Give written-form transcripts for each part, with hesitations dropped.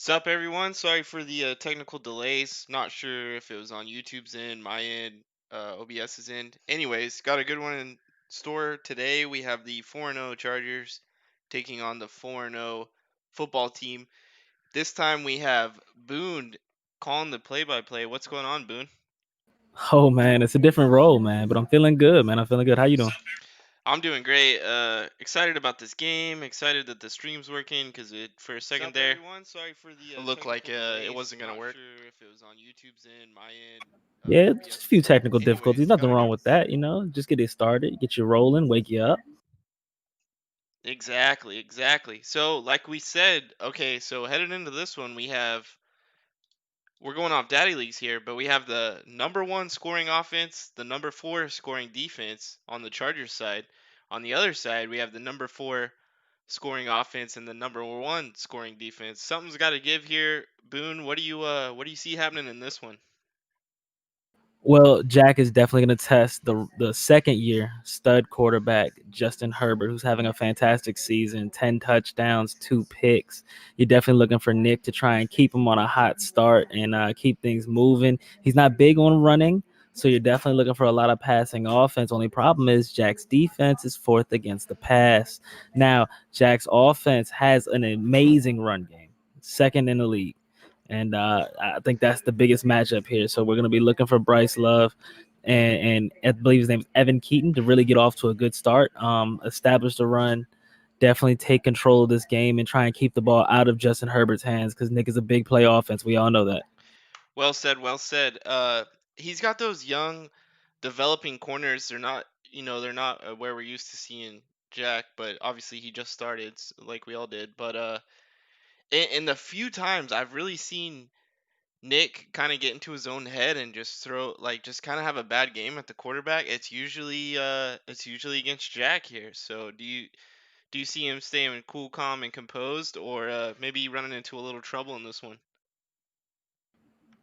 Sup, everyone? Sorry for the technical delays. Not sure if it was on YouTube's end, my end, OBS's end. Anyways, got a good one in store today. We have the 4-0 Chargers taking on the 4-0 football team. This time we have Boone calling the play-by-play. What's going on, Boone? Oh man, it's a different role, man. But I'm feeling good, man. I'm feeling good. How you doing? I'm doing great. Excited about this game. Excited that the stream's working because it for a second Sup, there everyone? Sorry for the it looked like technical it delays. wasn't gonna Not work. sure if it was on YouTube's end, my end, Yeah, just a few OBS's end. technical difficulties. Anyways, Nothing got a wrong good. with that, Just get it started, get you rolling, wake you up. Exactly, exactly. So, like we said, okay, so headed into this one, we're going off daddy leagues here, but we have the number one scoring offense, the number four scoring defense on the Chargers side. On the other side, we have the number four scoring offense and the number one scoring defense. Something's got to give here. Boone, what do you see happening in this one? Well, Jack is definitely going to test the second year stud quarterback Justin Herbert, who's having a fantastic season, 10 touchdowns, 2 picks. You're definitely looking for Nick to try and keep him on a hot start and keep things moving. He's not big on running, so you're definitely looking for a lot of passing offense. Only problem is Jack's defense is fourth against the pass. Now, Jack's offense has an amazing run game, second in the league. And I think that's the biggest matchup here. So we're going to be looking for Bryce Love and I believe his name is Evan Keaton to really get off to a good start, establish the run, definitely take control of this game and try and keep the ball out of Justin Herbert's hands because Nick is a big play offense. We all know that. Well said, well said. He's got those young, developing corners. They're not where we're used to seeing Jack, but obviously he just started, like we all did. But in the few times I've really seen Nick kind of get into his own head and just just kind of have a bad game at the quarterback, it's usually against Jack here. So do you see him staying cool, calm, and composed, or maybe running into a little trouble in this one?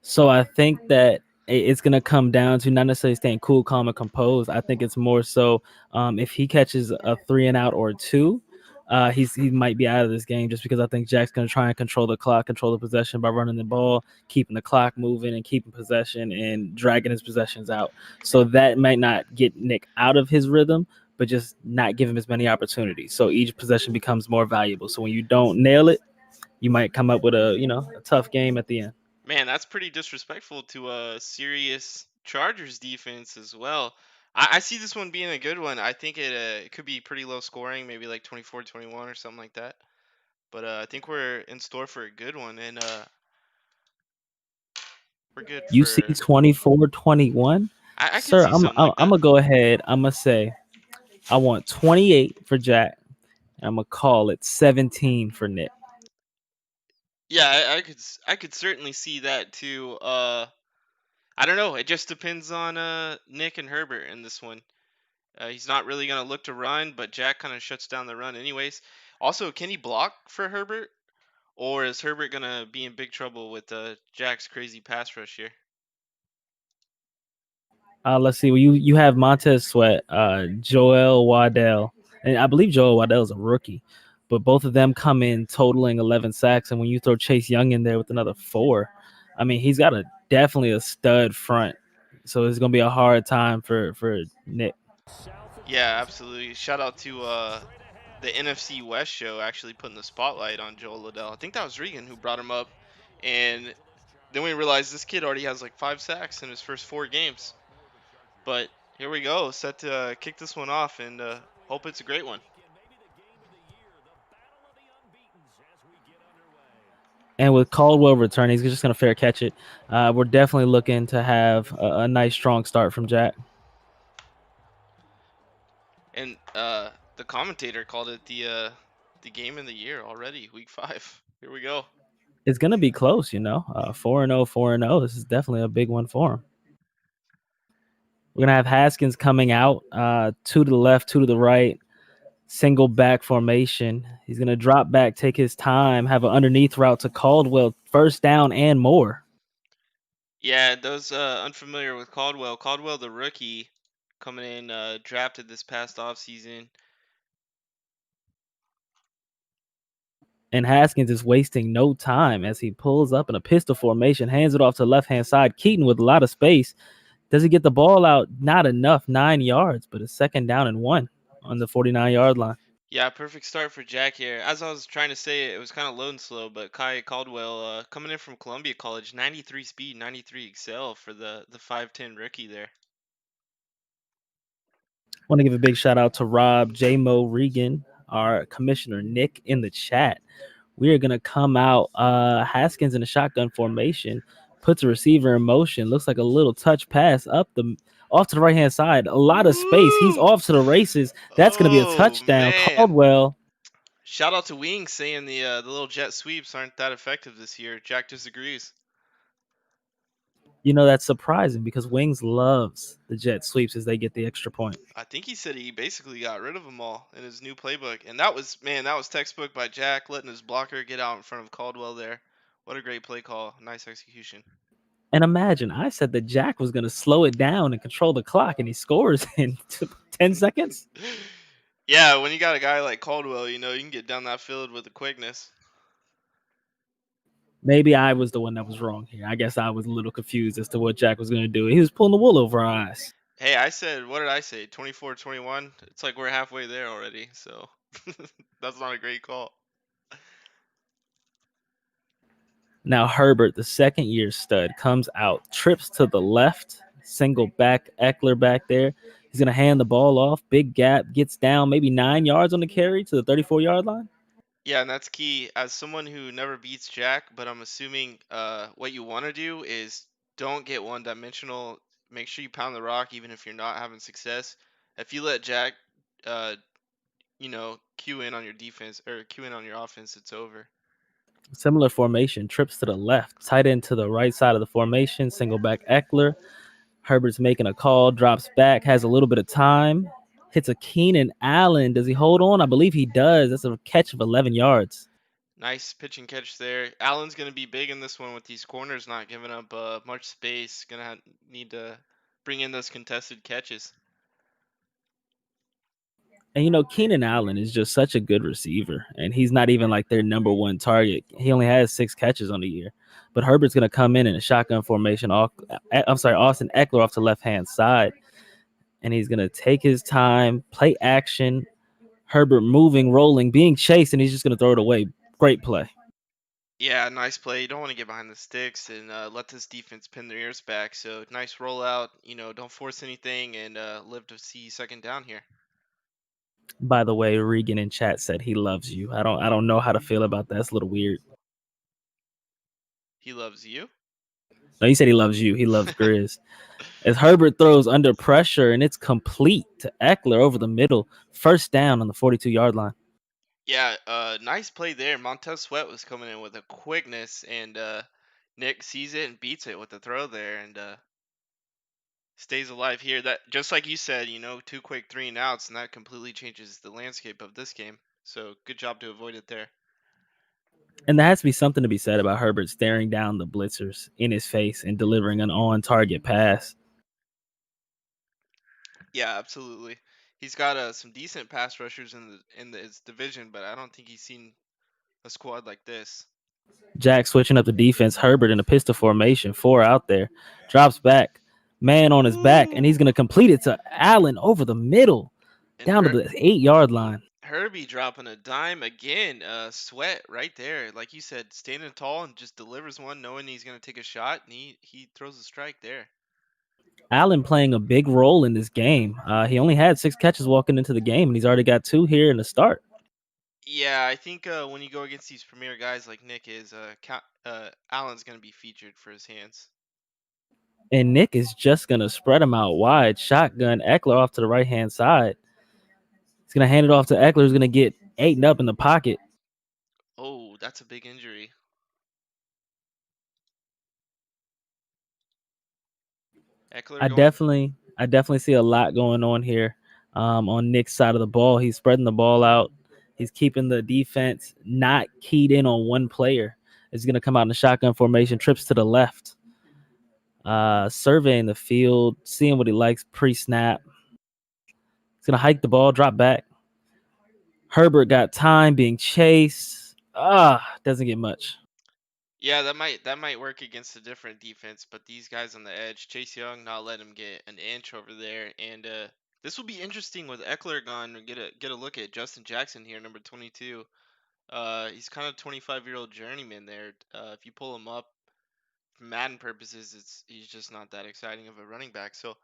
So I think that it's going to come down to not necessarily staying cool, calm, and composed. I think it's more so if he catches a 3 and out or two, he might be out of this game just because I think Jack's going to try and control the clock, control the possession by running the ball, keeping the clock moving, and keeping possession and dragging his possessions out. So that might not get Nick out of his rhythm, but just not give him as many opportunities. So each possession becomes more valuable. So when you don't nail it, you might come up with a tough game at the end. Man, that's pretty disrespectful to a serious Chargers defense as well. I see this one being a good one. I think it could be pretty low scoring, maybe like 24-21 or something like that. But I think we're in store for a good one, and we're good You see for. 24-21, I could sir. see I'm something I'm, like I'm that. gonna go ahead. I'm gonna say I want 28 for Jack. And I'm gonna call it 17 for Nick. Yeah, I could certainly see that too. I don't know. It just depends on Nick and Herbert in this one. He's not really gonna look to run, but Jack kind of shuts down the run anyways. Also, can he block for Herbert? Or is Herbert gonna be in big trouble with Jack's crazy pass rush here? Let's see. Well, you have Montez Sweat, Joel Waddell, and I believe Joel Waddell is a rookie, but both of them come in totaling 11 sacks. And when you throw Chase Young in there with another four, I mean he's got definitely a stud front. So it's gonna be a hard time for Nick. Yeah, absolutely. Shout out to the NFC West show actually putting the spotlight on Joel Liddell. I think that was Regan who brought him up, and then we realized this kid already has like 5 sacks in his first 4 games. But here we go, set to kick this one off, and hope it's a great one. And with Caldwell returning, he's just going to fair catch it. We're definitely looking to have a nice, strong start from Jack. And the commentator called it the game of the year already, week 5. Here we go. It's going to be close, 4-0, 4-0. This is definitely a big one for him. We're going to have Haskins coming out, two to the left, two to the right, single back formation. He's going to drop back, take his time, have an underneath route to Caldwell, first down and more. Yeah, those unfamiliar with Caldwell, the rookie, coming in drafted this past offseason. And Haskins is wasting no time as he pulls up in a pistol formation, hands it off to the left-hand side. Keaton with a lot of space. Does he get the ball out? Not enough, 9 yards, but a second down and 1 on the 49-yard line. Yeah, perfect start for Jack here. As I was trying to say, it was kind of low and slow, but Kai Caldwell coming in from Columbia College, 93 speed, 93 excel for the 5'10 rookie there. I want to give a big shout out to Rob, J-Mo Regan, our commissioner, Nick in the chat. We are going to come out Haskins in a shotgun formation, puts a receiver in motion, looks like a little touch pass off to the right-hand side. A lot of space. He's Woo! off to the races. That's going to be a Oh touchdown. man. Caldwell. Shout out to Wings saying the little jet sweeps aren't that effective this year. Jack disagrees. You know, that's surprising because Wings loves the jet sweeps as they get the extra point. I think he said he basically got rid of them all in his new playbook. And that was textbook by Jack, letting his blocker get out in front of Caldwell there. What a great play call. Nice execution. And imagine, I said that Jack was going to slow it down and control the clock, and he scores in 10 seconds. Yeah, when you got a guy like Caldwell, you can get down that field with the quickness. Maybe I was the one that was wrong here. I guess I was a little confused as to what Jack was going to do. He was pulling the wool over our eyes. Hey, what did I say? 24-21? It's like we're halfway there already, so that's not a great call. Now Herbert, the second-year stud, comes out, trips to the left, single back, Eckler back there. He's going to hand the ball off, big gap, gets down maybe 9 yards on the carry to the 34-yard line. Yeah, and that's key. As someone who never beats Jack, but I'm assuming what you want to do is don't get one-dimensional. Make sure you pound the rock even if you're not having success. If you let Jack, uh, cue in on your defense or cue in on your offense, it's over. Similar formation, trips to the left, tight end to the right side of the formation, single back Eckler. Herbert's making a call, drops back, has a little bit of time, hits a Keenan Allen. Does he hold on? I believe he does. That's a catch of 11 yards. Nice pitch and catch there. Allen's going to be big in this one with these corners not giving up much space. Going to need to bring in those contested catches. And Keenan Allen is just such a good receiver, and he's not even like their number one target. He only has 6 catches on the year. But Herbert's going to come in a shotgun formation. Austin Eckler off to left-hand side, and he's going to take his time, play action. Herbert moving, rolling, being chased, and he's just going to throw it away. Great play. Yeah, nice play. You don't want to get behind the sticks and let this defense pin their ears back. So nice rollout. Don't force anything and live to see second down here. By the way, Regan in chat said he loves you. I don't know how to feel about that. It's a little weird. He loves you? No, he said he loves you. He loves Grizz. As Herbert throws under pressure, and it's complete to Eckler over the middle. First down on the 42-yard line. Yeah, nice play there. Montez Sweat was coming in with a quickness, and Nick sees it and beats it with the throw there, and stays alive here. That, just like you said, 2 quick 3 and outs, and that completely changes the landscape of this game. So good job to avoid it there. And there has to be something to be said about Herbert staring down the blitzers in his face and delivering an on-target pass. Yeah, absolutely. He's got some decent pass rushers in his division, but I don't think he's seen a squad like this. Jack switching up the defense. Herbert in a pistol formation, 4 out there, drops back, man on his back, and he's going to complete it to Allen over the middle, And down to the 8-yard line. Herbie dropping a dime again. Sweat right there, like you said, standing tall and just delivers one, knowing he's going to take a shot, and he throws a strike there. Allen playing a big role in this game. He only had 6 catches walking into the game, and he's already got 2 here in the start. Yeah, I think when you go against these premier guys like Nick is, Allen's going to be featured for his hands. And Nick is just going to spread him out wide. Shotgun Eckler off to the right-hand side. He's going to hand it off to Eckler, who's going to get eaten up in the pocket. Oh, that's a big injury. Eckler I definitely see a lot going on here on Nick's side of the ball. He's spreading the ball out. He's keeping the defense not keyed in on one player. He's going to come out in the shotgun formation, trips to the left, surveying the field, seeing what he likes pre-snap. He's going to hike the ball, drop back. Herbert got time being chased. Doesn't get much. Yeah, that might work against a different defense, but these guys on the edge, Chase Young, not let him get an inch over there, and this will be interesting with Eckler gone. Get a look at Justin Jackson here, number 22. He's kind of 25-year-old journeyman there. If you pull him up for Madden purposes, he's just not that exciting of a running back. So,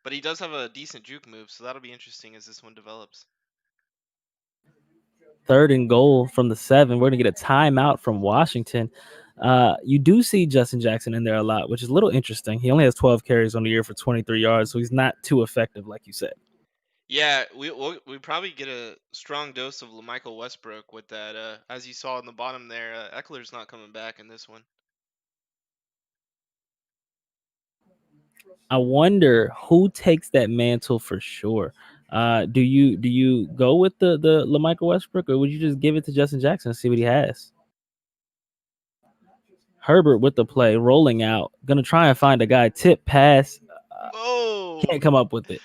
but he does have a decent juke move, so that'll be interesting as this one develops. 3rd and goal from the 7. We're going to get a timeout from Washington. You do see Justin Jackson in there a lot, which is a little interesting. He only has 12 carries on the year for 23 yards, so he's not too effective, like you said. Yeah, we probably get a strong dose of LaMichael Westbrook with that. As you saw in the bottom there, Eckler's not coming back in this one. I wonder who takes that mantle for sure. Do you go with the LaMichael Westbrook, or would you just give it to Justin Jackson and see what he has? Herbert with the play, rolling out, gonna try and find a guy, tip pass, Oh, can't come up with it.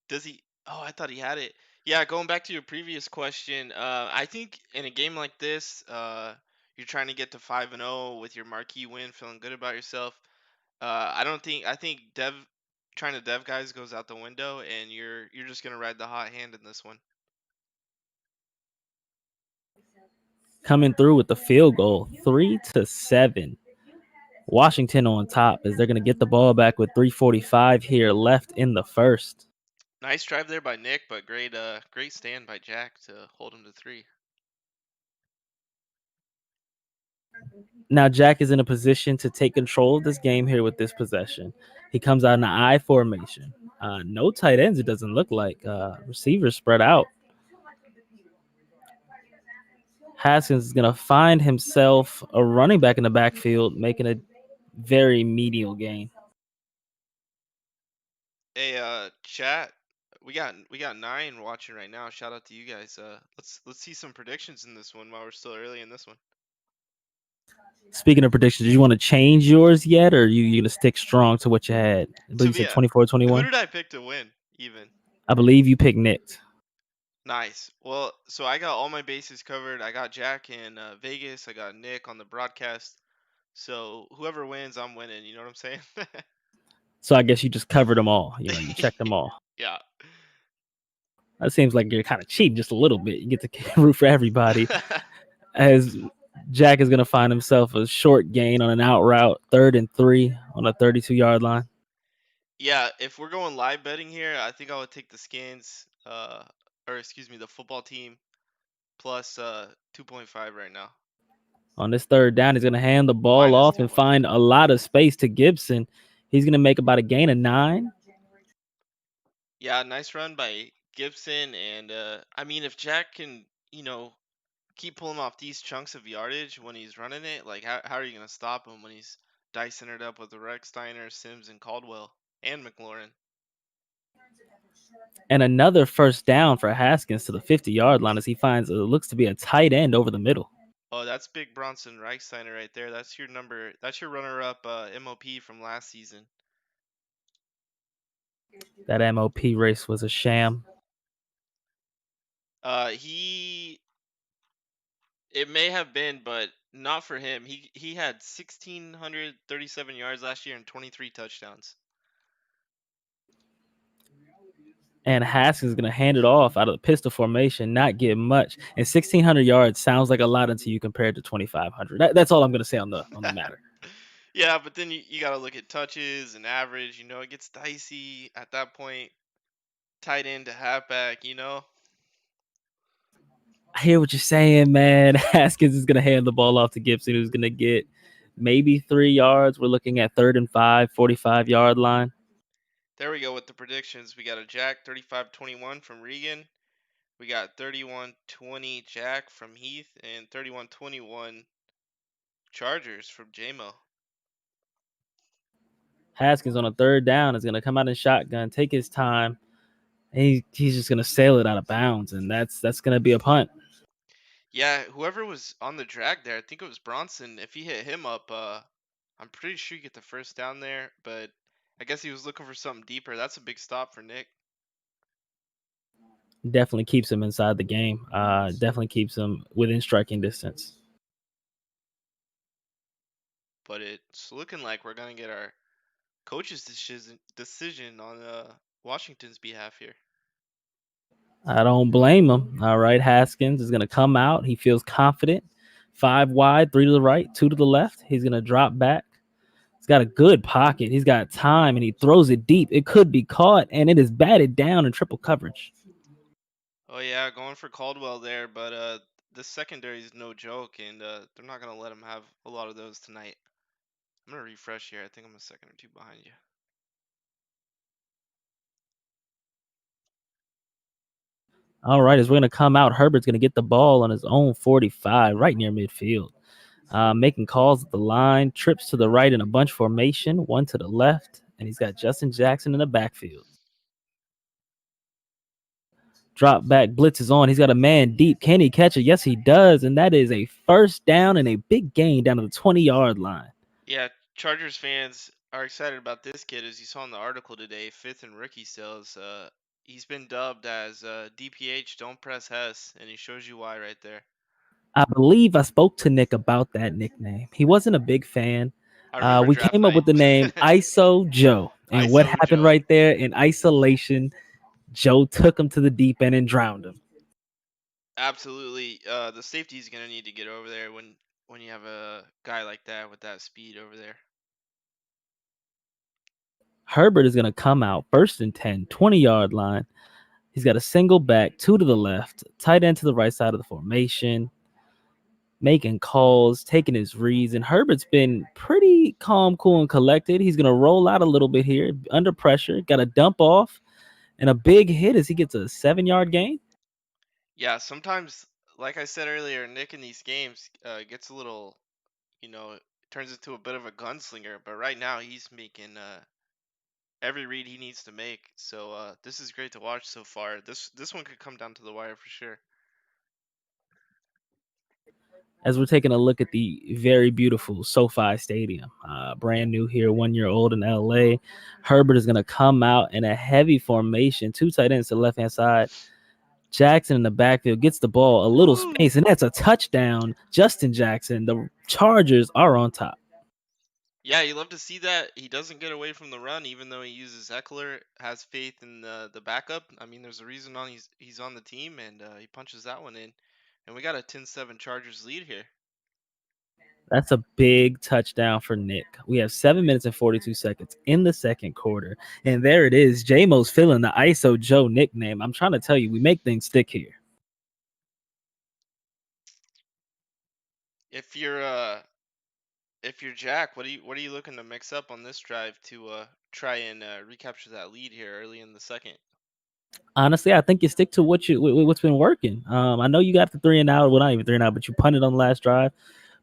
does he? Oh, I thought he had it. Yeah, going back to your previous question, I think in a game like this, you're trying to get to 5-0 with your marquee win, feeling good about yourself. I don't think I think trying to dev guys goes out the window, and you're just gonna ride the hot hand in this one. Coming through with the field goal, 3-7. Washington on top as they're gonna get the ball back with 3:45 here left in the first. Nice drive there by Nick, but great stand by Jack to hold him to 3. Now Jack is in a position to take control of this game here with this possession. He comes out in an I formation. No tight ends, it doesn't look like. Receivers spread out. Haskins is going to find himself a running back in the backfield, making a very medial gain. Hey, chat. We got 9 watching right now. Shout out to you guys. Let's see some predictions in this one while we're still early in this one. Speaking of predictions, do you want to change yours yet, or you going to stick strong to what you had? I believe To you be said a, 24-21. who did I pick to win? Even. I believe you picked Nick. Nice. Well, so I got all my bases covered. I got Jack in Vegas. I got Nick on the broadcast. So whoever wins, I'm winning. You know what I'm saying? So I guess you just covered them all. You checked them all. Yeah. That seems like you're kind of cheating just a little bit. You get to root for everybody. As Jack is going to find himself a short gain on an out route, 3rd and 3 on a 32-yard line. Yeah, if we're going live betting here, I think I would take the Skins, or excuse me, the football team plus 2.5 right now. On this 3rd down, he's going to hand the ball Minus off and 2.5. find a lot of space to Gibson. He's going to make about a gain of 9. Yeah, nice run by Gibson, and I mean, if Jack can, keep pulling off these chunks of yardage when he's running it, like how are you gonna stop him when he's dicing it up with the Rex Steiner, Sims, and Caldwell and McLaurin? And another 1st down for Haskins to the 50-yard line as he finds it looks to be a tight end over the middle. Oh, that's big Bronson Reichsteiner right there. That's your number. That's your runner-up MOP from last season. That MOP race was a sham. He it may have been, but not for him. He had 1,637 yards last year and 23 touchdowns. And Haskins is going to hand it off out of the pistol formation, not get much. And 1,600 yards sounds like a lot until you compare it to 2,500. That's all I'm going to say on the matter. Yeah, but then you got to look at touches and average. It gets dicey at that point. Tight end to halfback. I hear what you're saying, man. Haskins is going to hand the ball off to Gibson, who's going to get maybe 3 yards. We're looking at 3rd and 5, 45-yard line. There we go with the predictions. We got a Jack 35-21 from Regan. We got 31-20 Jack from Heath and 31-21 Chargers from JMO. Haskins on a 3rd down is going to come out in shotgun, take his time. He's just going to sail it out of bounds, and that's going to be a punt. Yeah, whoever was on the drag there, I think it was Bronson. If he hit him up, I'm pretty sure you get the 1st down there, but I guess he was looking for something deeper. That's a big stop for Nick. Definitely keeps him inside the game. Definitely keeps him within striking distance. but it's looking like we're gonna get our coach's decision on Washington's behalf here. I don't blame him. All right, Haskins is going to come out. He feels confident. Five wide, three to the right, two to the left. He's going to drop back. He's got a good pocket. He's got time, and he throws it deep. It could be caught, and it is batted down in triple coverage. Oh yeah, going for Caldwell there, but the secondary is no joke, and they're not gonna let him have a lot of those tonight. I'm gonna refresh here. I think I'm a second or two behind you. All right, as we're going to come out, Herbert's going to get the ball on his own 45, right near midfield. Making calls at the line, trips to the right in a bunch formation, one to the left, and he's got Justin Jackson in the backfield. Drop back, blitz is on. He's got a man deep. Can he catch it? Yes, he does. And that is a first down and a big gain down to the 20-yard line. Yeah, Chargers fans are excited about this kid, as you saw in the article today. Fifth in rookie sales. He's been dubbed as DPH, don't press Hess, and he shows you why right there. I believe I spoke to Nick about that nickname. He wasn't a big fan. I remember We draft came up night. with the name ISO Joe. And what ISO happened Joe. right there in isolation? Joe took him to the deep end and drowned him. Absolutely. The safety's gonna need to get over there when you have a guy like that with that speed over there. Herbert is going to come out first and 10, 20-yard line. He's got a single back, two to the left, tight end to the right side of the formation, making calls, taking his reads. And Herbert's been pretty calm, cool, and collected. He's going to roll out a little bit here under pressure, got a dump off, and a big hit as he gets a 7-yard gain. Yeah, sometimes, like I said earlier, Nick in these games gets a little, turns into a bit of a gunslinger. But right now, he's making every read he needs to make. So this is great to watch so far. This one could come down to the wire for sure. As we're taking a look at the very beautiful SoFi Stadium, brand new here, 1 year old in LA. Herbert is going to come out in a heavy formation, two tight ends to the left hand side. Jackson in the backfield gets the ball, a little Woo! space, and that's a touchdown. Justin Jackson. The Chargers are on top. Yeah, you love to see that. He doesn't get away from the run, even though he uses Eckler. Has faith in the backup. I mean, there's a reason on he's on the team, and he punches that one in. And we got a 10-7 Chargers lead here. That's a big touchdown for Nick. We have 7 minutes and 42 seconds in the second quarter. And there it is. J-Mo's filling the ISO Joe nickname. I'm trying to tell you, we make things stick here. If you're Jack, what are you looking to mix up on this drive to try and recapture that lead here early in the second? Honestly, I think you stick to what's been working. I know you got the 3-and-out. Well, not even 3-and-out, but you punted on the last drive.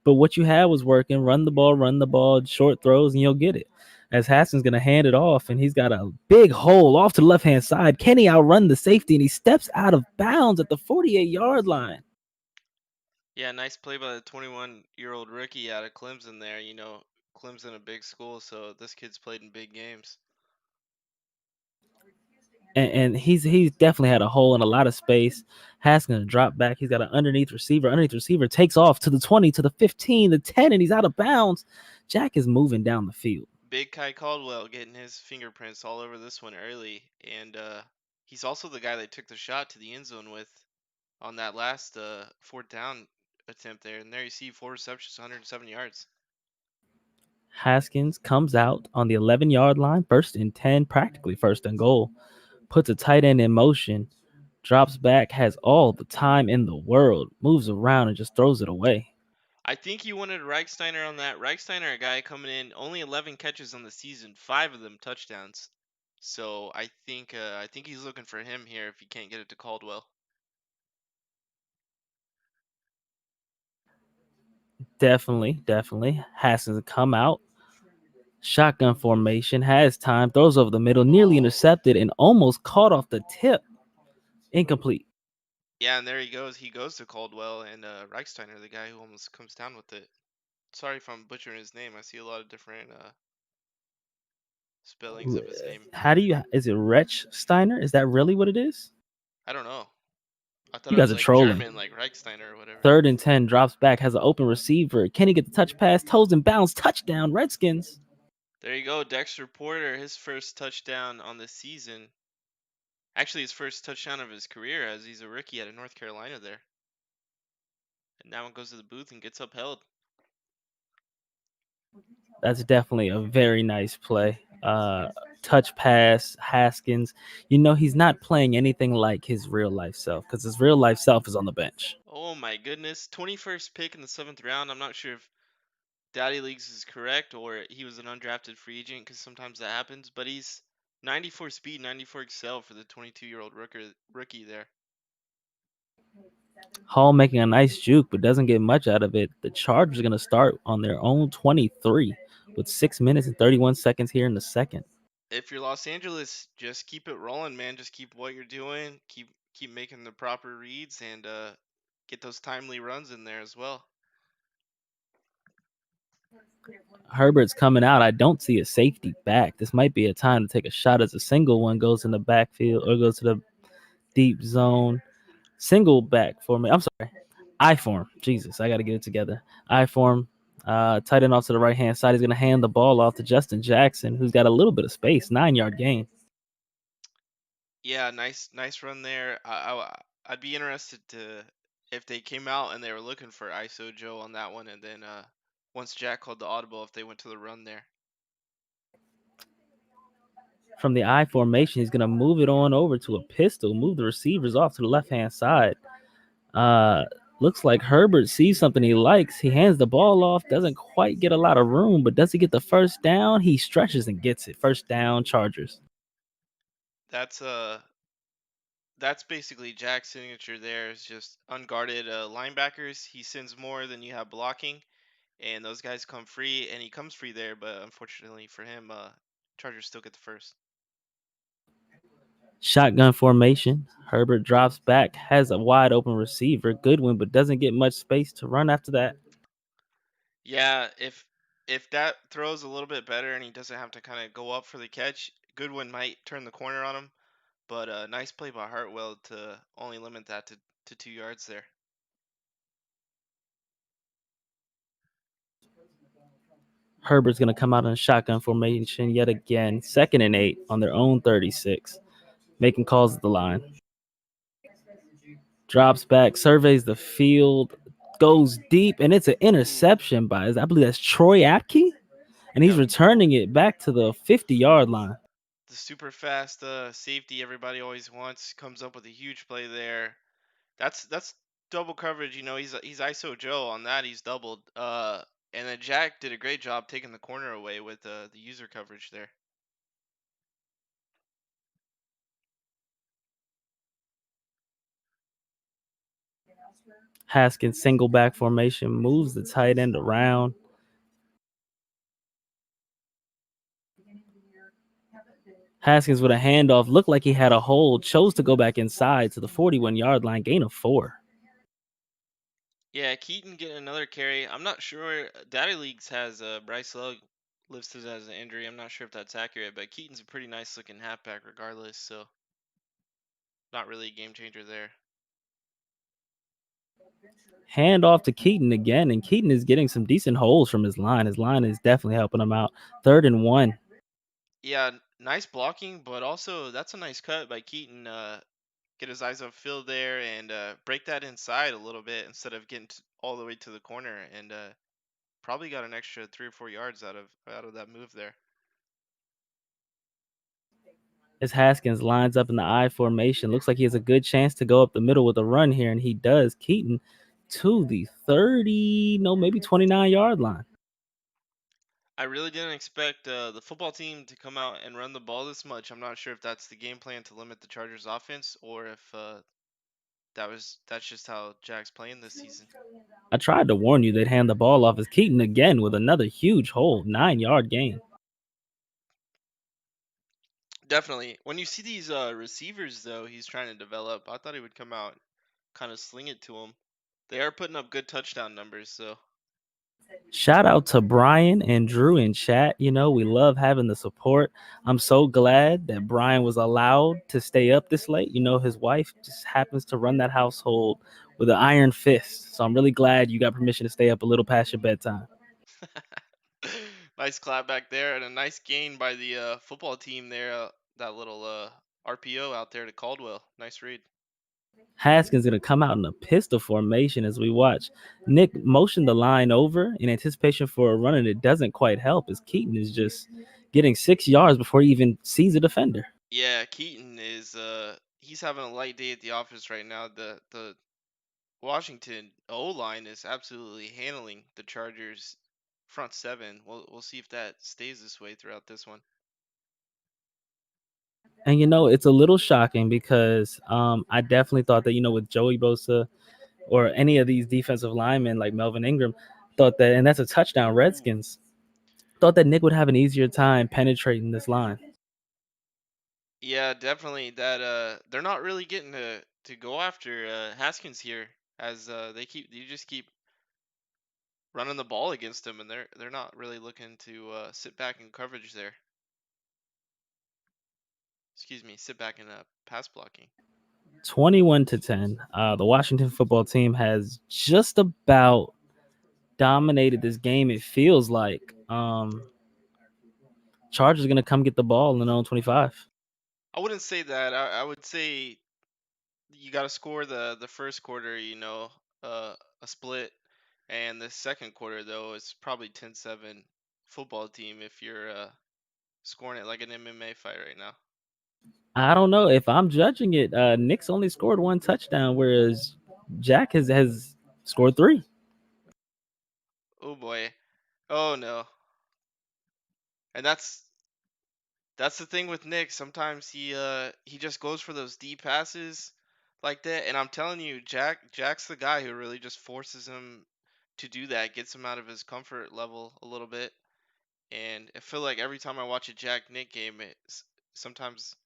But what you had was working. Run the ball, short throws, and you'll get it. As Haskins going to hand it off, and he's got a big hole off to the left-hand side. Can he outrun the safety? And he steps out of bounds at the 48-yard line. Yeah, nice play by the 21-year-old rookie out of Clemson there. Clemson a big school, so this kid's played in big games. And he's definitely had a hole in a lot of space. Haskins gonna drop back. He's got an underneath receiver. Takes off to the 20, to the 15, the 10, and he's out of bounds. Jack is moving down the field. Big Kai Caldwell getting his fingerprints all over this one early, and he's also the guy that took the shot to the end zone with on that last fourth down attempt there. And there you see 4 receptions, 107 yards. Haskins comes out on the 11-yard line, first and 10, practically first and goal. Puts a tight end in motion, drops back, has all the time in the world, moves around and just throws it away. I think he wanted Reichsteiner on that. Reichsteiner, a guy coming in, only 11 catches on the season, 5 of them touchdowns. So I think he's looking for him here if he can't get it to Caldwell. Definitely. Haskins come out. Shotgun formation, has time, throws over the middle, nearly intercepted, and almost caught off the tip. Incomplete. Yeah, and there he goes. He goes to Caldwell, and Reichsteiner, the guy who almost comes down with it. Sorry if I'm butchering his name. I see a lot of different spellings of his name. Is it Rech Steiner? Is that really what it is? I don't know. I thought You it guys was are like trolling. German, like Reichsteiner or whatever. 3rd and 10, drops back, has an open receiver. Can he get the touch pass? Toes and bounds, touchdown, Redskins. There you go, Dexter Porter, his first touchdown on the season. Actually, his first touchdown of his career, as he's a rookie out of North Carolina there. And now it goes to the booth and gets upheld. That's definitely a very nice play. Touch pass, Haskins. You know, he's not playing anything like his real life self because his real life self is on the bench. Oh my goodness, 21st pick in the 7th round. I'm not sure if Daddy Leagues is correct or he was an undrafted free agent because sometimes that happens, but he's 94 speed, 94 excel for the 22-year-old rookie there. Hall making a nice juke, but doesn't get much out of it. The Chargers are going to start on their own 23 with 6 minutes and 31 seconds here in the second. If you're Los Angeles, just keep it rolling, man. Just keep what you're doing. Keep making the proper reads and get those timely runs in there as well. Herbert's coming out. I don't see a safety back. This might be a time to take a shot as a single one goes in the backfield or goes to the deep zone. Single back for me. I'm sorry. I form. Jesus, I got to get it together. I form. Tight end off to the right hand side. He's going to hand the ball off to Justin Jackson, who's got a little bit of space. 9-yard gain. Yeah, nice run there. I'd be interested to if they came out and they were looking for ISO Joe on that one, and then once Jack called the audible, if they went to the run there. From the I formation, he's going to move it on over to a pistol, move the receivers off to the left hand side. Looks like Herbert sees something he likes. He hands the ball off, doesn't quite get a lot of room, but does he get the first down? He stretches and gets it. First down, Chargers. That's basically Jack's signature there. Is just unguarded linebackers. He sends more than you have blocking, and those guys come free, and he comes free there. But unfortunately for him, Chargers still get the first. Shotgun formation. Herbert drops back, has a wide open receiver, Goodwin, but doesn't get much space to run after that. Yeah, if that throws a little bit better and he doesn't have to kind of go up for the catch, Goodwin might turn the corner on him. But nice play by Hartwell to only limit that to 2 yards there. Herbert's going to come out in shotgun formation yet again. 2nd and 8 on their own 36. Making calls at the line. Drops back, surveys the field, goes deep, and it's an interception by, I believe that's Troy Apke, and he's Yep. returning it back to the 50-yard line. The super fast safety everybody always wants comes up with a huge play there. That's double coverage. You know, he's ISO Joe on that. He's doubled. And then Jack did a great job taking the corner away with the user coverage there. Haskins single back formation, moves the tight end around. Haskins with a handoff, looked like he had a hold, chose to go back inside to the 41-yard line, gain of 4. Yeah, Keaton getting another carry. I'm not sure. Daddy Leagues has Bryce Love listed as an injury. I'm not sure if that's accurate, but Keaton's a pretty nice looking halfback regardless, so not really a game changer there. Hand off to Keaton again, and Keaton is getting some decent holes from his line. His line is definitely helping him out. 3rd and 1. Yeah, nice blocking, but also that's a nice cut by Keaton. Get his eyes upfield there and break that inside a little bit instead of getting all the way to the corner, and probably got an extra 3 or 4 yards out of that move there. As Haskins lines up in the I formation, looks like he has a good chance to go up the middle with a run here, and he does. Keaton to the 30, no, maybe 29-yard line. I really didn't expect the football team to come out and run the ball this much. I'm not sure if that's the game plan to limit the Chargers' offense or if that's just how Jack's playing this season. I tried to warn you they'd hand the ball off as Keaton again with another huge hole, 9-yard gain. Definitely. When you see these receivers, though, he's trying to develop, I thought he would come out, kind of sling it to him. They are putting up good touchdown numbers, so. Shout out to Brian and Drew in chat. You know, we love having the support. I'm so glad that Brian was allowed to stay up this late. You know, his wife just happens to run that household with an iron fist. So I'm really glad you got permission to stay up a little past your bedtime. Nice clap back there, and a nice gain by the football team there. That little RPO out there to Caldwell. Nice read. Haskins gonna come out in a pistol formation as we watch Nick motion the line over in anticipation for a run, and it doesn't quite help as Keaton is just getting 6 yards before he even sees a defender. Yeah, Keaton is he's having a light day at the office right now. The Washington O line is absolutely handling the Chargers front seven. We'll see if that stays this way throughout this one. And you know, it's a little shocking because I definitely thought that, you know, with Joey Bosa or any of these defensive linemen like Melvin Ingram, thought that, and that's a touchdown, Ooh. Redskins, thought that Nick would have an easier time penetrating this line. Yeah, definitely that they're not really getting to go after Haskins here as they just keep running the ball against him, and they're not really looking to sit back in coverage there. Excuse me, sit back in pass blocking. 21-10. The Washington football team has just about dominated this game. It feels like Chargers are gonna come get the ball in the own 25. I wouldn't say that. I would say you got to score the first quarter, a split, and the second quarter though it's probably 10-7 football team if you're scoring it like an MMA fight right now. I don't know if I'm judging it. Nick's only scored one touchdown, whereas Jack has scored three. Oh boy. Oh no. And that's the thing with Nick. Sometimes he just goes for those deep passes like that, and I'm telling you, Jack's the guy who really just forces him to do that, gets him out of his comfort level a little bit. And I feel like every time I watch a Jack Nick game, sometimes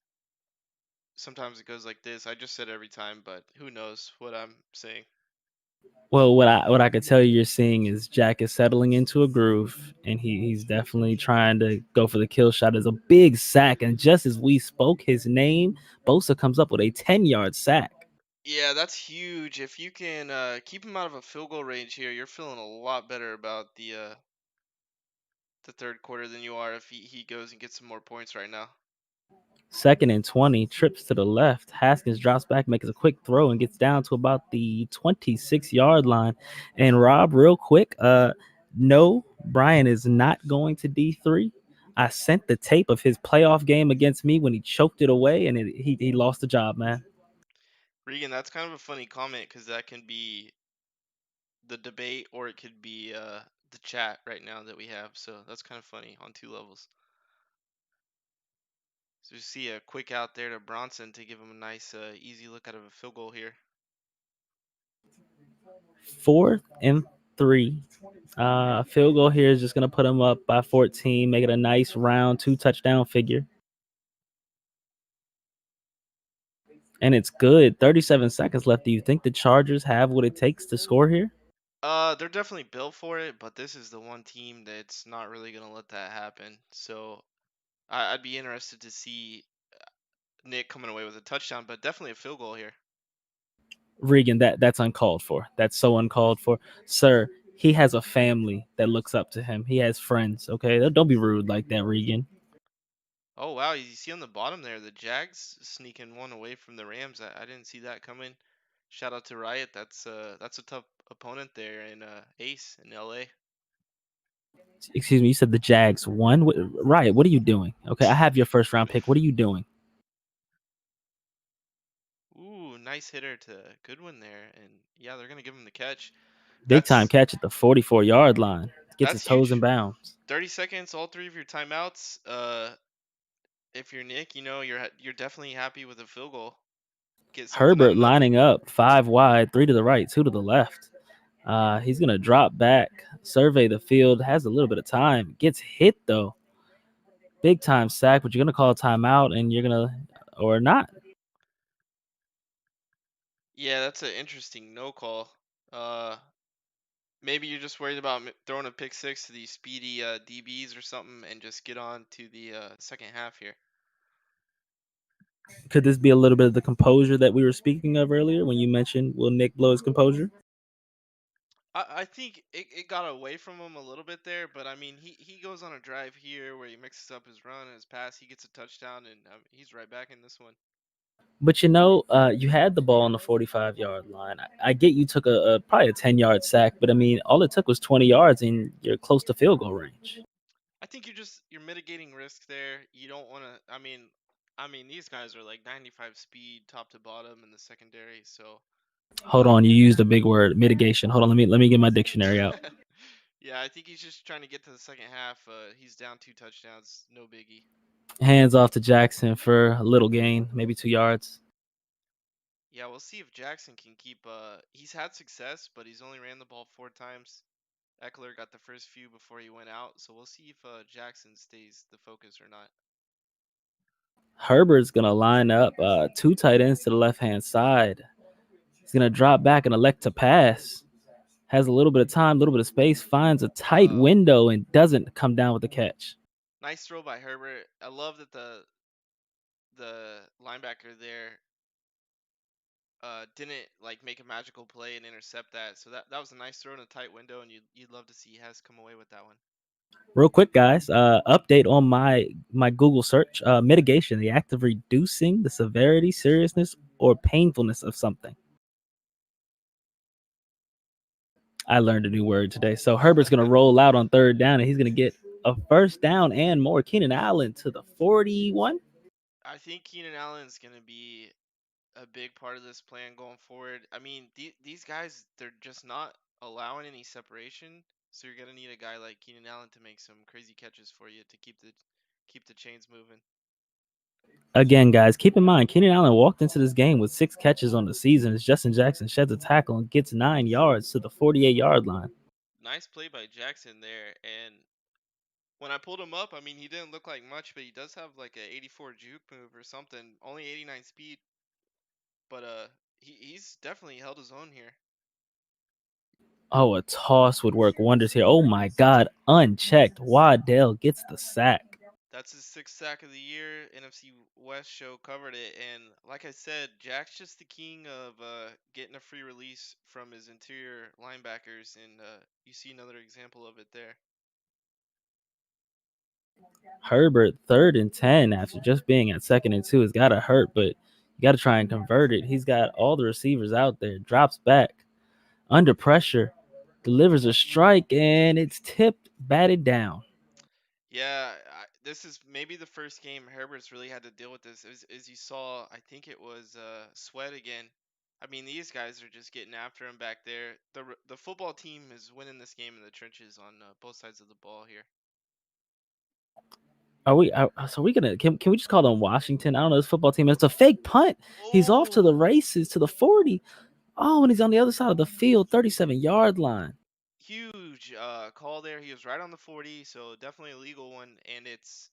sometimes it goes like this. I just said every time, but who knows what I'm saying. Well, what I could tell you you're seeing is Jack is settling into a groove, and he's definitely trying to go for the kill shot. As a big sack, and just as we spoke his name, Bosa comes up with a 10-yard sack. Yeah, that's huge. If you can keep him out of a field goal range here, you're feeling a lot better about the third quarter than you are if he goes and gets some more points right now. 2nd and 20, trips to the left. Haskins drops back, makes a quick throw, and gets down to about the 26-yard line. And Rob, real quick, no, Brian is not going to D3. I sent the tape of his playoff game against me when he choked it away, and he lost the job, man. Regan, that's kind of a funny comment because that can be the debate or it could be the chat right now that we have. So that's kind of funny on two levels. So you see a quick out there to Bronson to give him a nice easy look out of a field goal here. 4th and 3. Field goal here is just going to put him up by 14, make it a nice round 2 touchdown figure. And it's good. 37 seconds left. Do you think the Chargers have what it takes to score here? They're definitely built for it, but this is the one team that's not really gonna let that happen. So I'd be interested to see Nick coming away with a touchdown, but definitely a field goal here. Regan, that's uncalled for. That's so uncalled for. Sir, he has a family that looks up to him. He has friends, okay? Don't be rude like that, Regan. Oh wow, you see on the bottom there, the Jags sneaking one away from the Rams. I didn't see that coming. Shout out to Riot. That's a tough opponent there in Ace in LA. Excuse me, you said the Jags won? Riot, what are you doing? Okay, I have your first round pick. What are you doing? Ooh, nice hitter to Goodwin there, and yeah, they're gonna give him the catch. Big time That's catch at the 44-yard line. Gets that's his toes in huge. bounds. 30 seconds, all three of your timeouts. If you're Nick, you're definitely happy with a field goal. Get something out Herbert of nothing. lining up 5 wide, 3 to the right, 2 to the left. He's going to drop back, survey the field, has a little bit of time. Gets hit, though. Big time sack, but you're going to call a timeout and you're going to, or not. Yeah, that's an interesting no call. Uh, Maybe you're just worried about throwing a pick six to these speedy DBs or something, and just get on to the second half here. Could this be a little bit of the composure that we were speaking of earlier when you mentioned will Nick blow his composure? I think it got away from him a little bit there, but I mean, he goes on a drive here where he mixes up his run and his pass. He gets a touchdown, and he's right back in this one. But you had the ball on the 45-yard line. I get you took a probably a 10-yard sack, but I mean, all it took was 20 yards, and you're close to field goal range. I think you're mitigating risk there. You don't want to. I mean, these guys are like 95 speed, top to bottom in the secondary. So, Hold uh, on, you used a big word, mitigation. Hold on, let me get my dictionary out. yeah, I think he's just trying to get to the second half. He's down 2 touchdowns, no biggie. Hands off to Jackson for a little gain, maybe 2 yards. Yeah, we'll see if Jackson can keep. He's had success, but he's only ran the ball 4 times. Eckler got the first few before he went out, so we'll see if Jackson stays the focus or not. Herbert's gonna line up two tight ends to the left hand side. He's gonna drop back and elect to pass. Has a little bit of time, a little bit of space, finds a tight Uh, window and doesn't come down with the catch. Nice throw by Herbert. I love that the linebacker there didn't like make a magical play and intercept that. So that was a nice throw in a tight window, and you'd love to see Hess come away with that one. Real quick, guys, update on my Google search. Mitigation, the act of reducing the severity, seriousness, or painfulness of something. I learned a new word today. So Herbert's gonna roll out on third down, and he's gonna get a first down and more. Keenan Allen to the 41. I think Keenan Allen's gonna be a big part of this plan going forward. I mean, these guys, they're just not allowing any separation, so you're gonna need a guy like Keenan Allen to make some crazy catches for you to keep the chains moving. Again, guys, keep in mind Keenan Allen walked into this game with 6 catches on the season as Justin Jackson sheds a tackle and gets 9 yards to the 48-yard line. Nice play by Jackson there, and when I pulled him up, I mean, he didn't look like much, but he does have like a 84 juke move or something. Only 89 speed, but he's definitely held his own here. Oh, a toss would work wonders here. Oh my God, unchecked. Waddell gets the sack. That's his sixth sack of the year. NFC West show covered it, and like I said, Jack's just the king of getting a free release from his interior linebackers, and you see another example of it there. Herbert, 3rd and 10 after just being at 2nd and 2 has got to hurt, but you got to try and convert it. He's got all the receivers out there, drops back under pressure, delivers a strike, and it's tipped, batted down. Yeah, this is maybe the first game Herbert's really had to deal with this. As you saw, I think it was Sweat again. I mean, these guys are just getting after him back there. The football team is winning this game in the trenches on both sides of the ball here. So we gonna can we just call them Washington? I don't know this football team. It's a fake punt. He's off to the Oh, races to the 40. Oh, and he's on the other side of the field, 37-yard line. huge call there. He was right on the 40, so definitely a legal one. And that's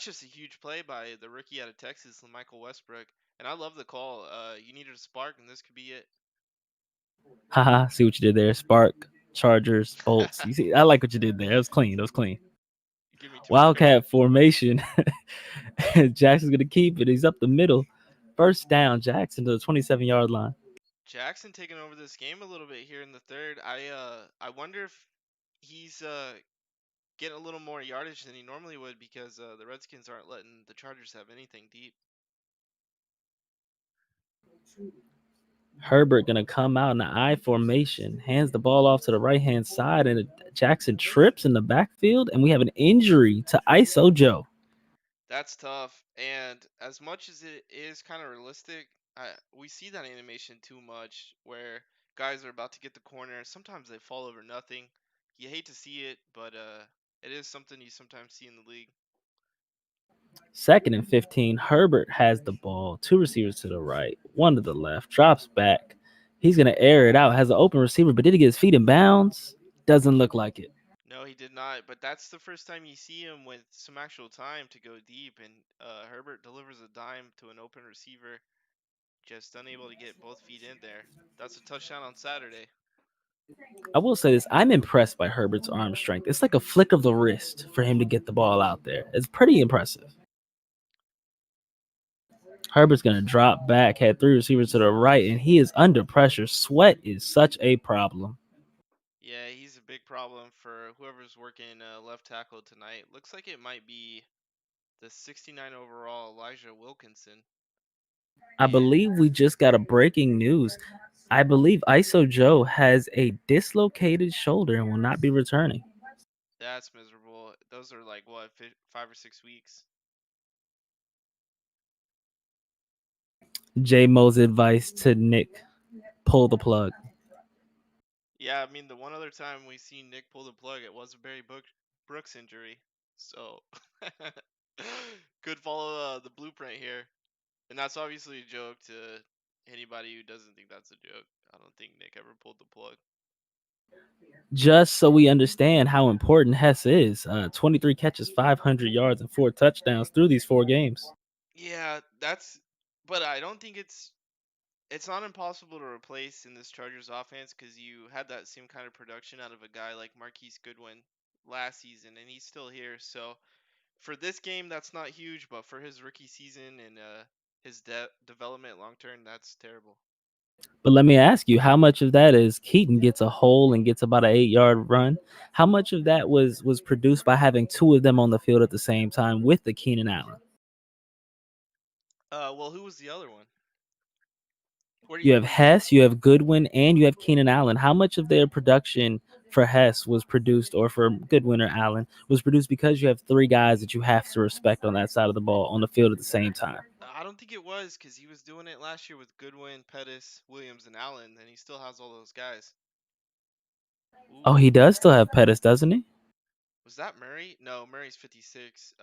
just a huge play by the rookie out of Texas, Michael Westbrook. And I love the call. You needed a spark, and this could be it. Haha, see what you did there. Spark, Chargers, Bolts. You see, I like what you did there. It was clean. It was clean. You give me too much credit. Wildcat formation. Jackson's gonna keep it. He's up the middle. First down, Jackson to the 27-yard line. Jackson taking over this game a little bit here in the third. I wonder if he's getting a little more yardage than he normally would because the Redskins aren't letting the Chargers have anything deep. Herbert gonna come out in the I formation, hands the ball off to the right hand side, and Jackson trips in the backfield, and we have an injury to ISO Joe. That's tough. And as much as it is kind of realistic, we see that animation too much where guys are about to get the corner. Sometimes they fall over nothing. You hate to see it, but it is something you sometimes see in the league. 2nd and 15. Herbert has the ball. Two receivers to the right, one to the left. Drops back. He's gonna air it out. Has an open receiver, but did he get his feet in bounds? Doesn't look like it. No, he did not. But that's the first time you see him with some actual time to go deep. And Herbert delivers a dime to an open receiver, just unable to get both feet in there. That's a touchdown on Saturday. I will say this: I'm impressed by Herbert's arm strength. It's like a flick of the wrist for him to get the ball out there. It's pretty impressive. Herbert's gonna drop back, had three receivers to the right, and he is under pressure. Sweat is such a problem. Yeah, he's a big problem for whoever's working left tackle tonight. Looks like it might be the 69 overall Elijah Wilkinson. I And believe we just got a breaking news. I believe ISO Joe has a dislocated shoulder and will not be returning. that's miserable. Those are like, what, 5 or 6 weeks? J Mo's advice to Nick: pull the plug. Yeah, I mean, the one other time we seen Nick pull the plug, it was a Barry Brooks injury. So, could follow the blueprint here. And that's obviously a joke to anybody who doesn't think that's a joke. I don't think Nick ever pulled the plug. Just so we understand how important Hess is. 23 catches, 500 yards, and 4 touchdowns through these 4 games. Yeah, but I don't think it's not impossible to replace in this Chargers offense because you had that same kind of production out of a guy like Marquise Goodwin last season, and he's still here. So for this game, that's not huge, but for his rookie season and his development long term, that's terrible. But let me ask you, how much of that is Keaton gets a hole and gets about an 8 yard run? How much of that was produced by having two of them on the field at the same time with the Keenan Allen? Well, who was the other one? What do you You mean? have Who's Hess, you have Goodwin, and you have Keenan Allen. How much of their production for Hess was produced, or for Goodwin or Allen, was produced because you have three guys that you have to respect on that side of the ball on the field at the same time? I don't think it was because he was doing it last year with Goodwin, Pettis, Williams, and Allen, and he still has all those guys. Oh, Ooh, he does still have Pettis, doesn't he? was that Murray? No, Murray's 56.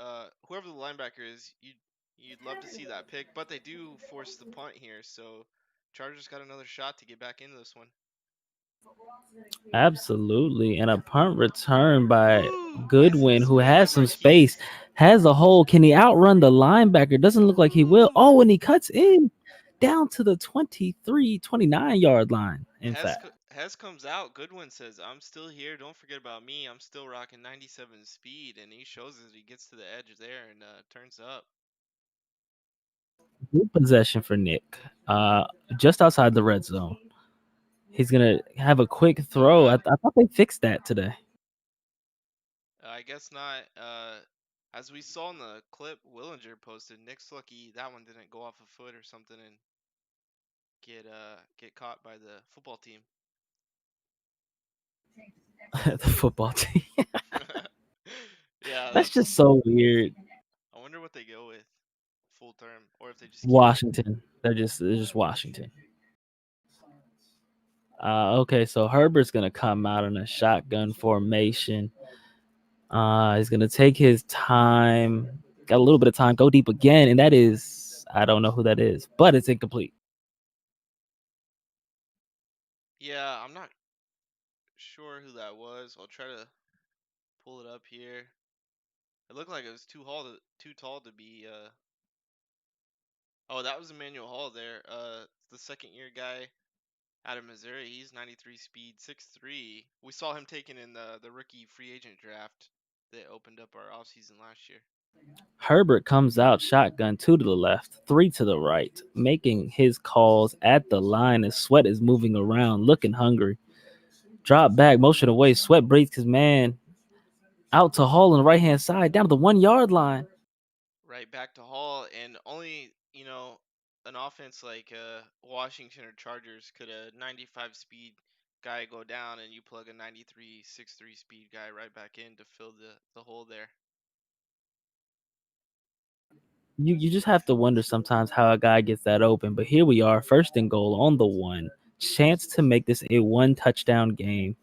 Whoever the linebacker is, you'd love to see that pick, but they do force the punt here, so Chargers got another shot to get back into this one. Absolutely. And a punt return by Ooh, nice little Goodwin, who spin by has some space, Marquise. has a hole. Can he outrun the linebacker? Doesn't look like he will. Ooh, Oh, and he cuts in down to the 23, 29 yard line, in fact. Hes comes out. Goodwin says, "I'm still here. Don't forget about me. I'm still rocking 97 speed," and he shows as he gets to the edge there and turns up. Good possession for Nick. Just outside the red zone. He's gonna have a quick Oh throw. I my. thought they fixed that today. I guess not. As we saw in the clip Willinger posted, Nick's lucky that one didn't go off a foot or something and get caught by the football team. The football team. Yeah, That's just that's. so weird. I wonder what they go with full term, or if they just keep it. Washington. They're just Washington. Okay, so Herbert's gonna come out in a shotgun formation. He's gonna take his time. Got a little bit of time. Go deep again, and that is, I don't know who that is, but it's incomplete. Yeah, I'm not sure who that was. I'll try to pull it up here. It looked like it was too tall to be. Oh, that was Emmanuel Hall there. The second year guy out of Missouri. He's 93 speed, 6'3". We saw him taken in the rookie free agent draft that opened up our offseason last year. Herbert comes out shotgun, two to the left, three to the right, making his calls at the line as Sweat is moving around, looking hungry. Drop back, motion away. Sweat breaks his man out to Hall on the right hand side, down to the 1 yard line. Right back to Hall, and only an offense like Washington or Chargers could a 95 speed guy go down, and you plug a 93 6'3" speed guy right back in to fill the hole there. You just have to wonder sometimes how a guy gets that open. But here we are, first and goal on the one. Chance to make this a 1 touchdown game.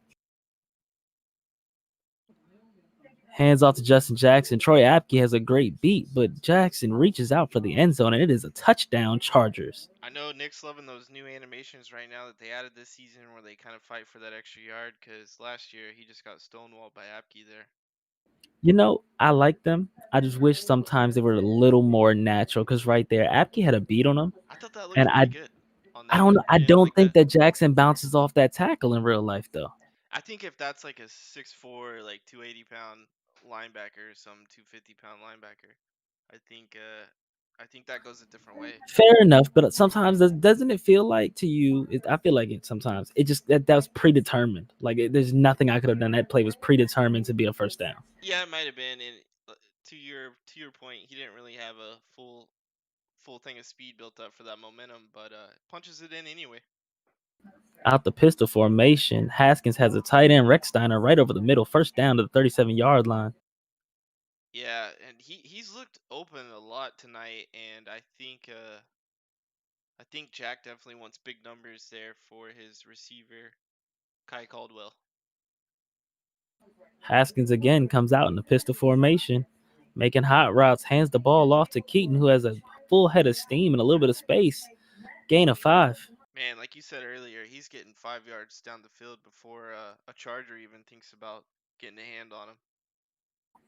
Hands off to Justin Jackson. Troy Apke has a great beat, but Jackson reaches out for the end zone, and it is a touchdown, Chargers. I know Nick's loving those new animations right now that they added this season where they kind of fight for that extra yard because last year he just got stonewalled by Apke there. I like them. I just wish sometimes they were a little more natural because right there, Apke had a beat on him, I thought that looked and pretty I good on I that don't one. know. I I didn't don't like think that. that Jackson bounces off that tackle in real life though. I think if that's like a 6'4", like 280-pound linebacker, or some 250-pound linebacker, I think uh, I think that goes a different way. Fair enough, but sometimes doesn't it feel like to you? I feel like it sometimes. It just that was predetermined. Like there's nothing I could have done. That play was predetermined to be a first down. Yeah, it might have been. And to your point, he didn't really have a full thing of speed built up for that momentum, but punches it in anyway. Out the pistol formation, Haskins has a tight end Recksteiner right over the middle, first down to the 37-yard line. Yeah, and he's looked open a lot tonight, and I think Jack definitely wants big numbers there for his receiver, Kai Caldwell. Haskins again comes out in the pistol formation, making hot routes, hands the ball off to Keaton, who has a full head of steam and a little bit of space. Gain of 5. Man, like you said earlier, he's getting 5 yards down the field before a Charger even thinks about getting a hand on him.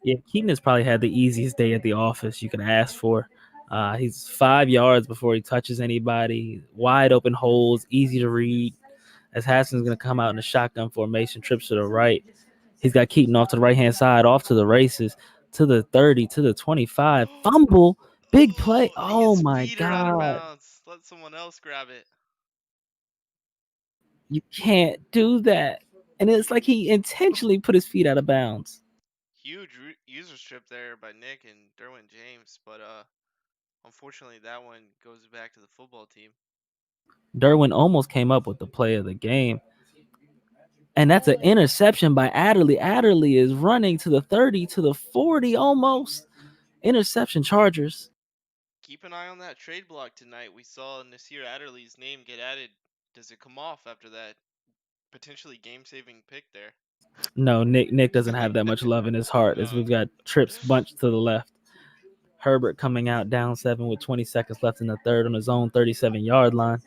Yeah, Keaton has probably had the easiest day at the office you could ask for. He's 5 yards before he touches anybody. Wide open holes, easy to read. As Haskins going to come out in a shotgun formation, trips to the right. He's got Keaton off to the right hand side, off to the races, to the 30, to the 25. Fumble, big play. Oh, and Oh his my feet are out of God. bounds. Let someone else grab it. You can't do that. And it's like he intentionally put his feet out of bounds. Huge user strip there by Nick and Derwin James, but unfortunately that one goes back to the football team. Derwin almost came up with the play of the game. And that's an interception by Adderley. Adderley is running to the 30, to the 40 almost. Interception, Chargers. Keep an eye on that trade block tonight. We saw Nasir Adderley's name get added. Does it come off after that potentially game-saving pick there? No, Nick doesn't have that much love in his heart as No. we've got trips bunched to the left. Herbert coming out down 7 with 20 seconds left in the third on his own 37-yard line.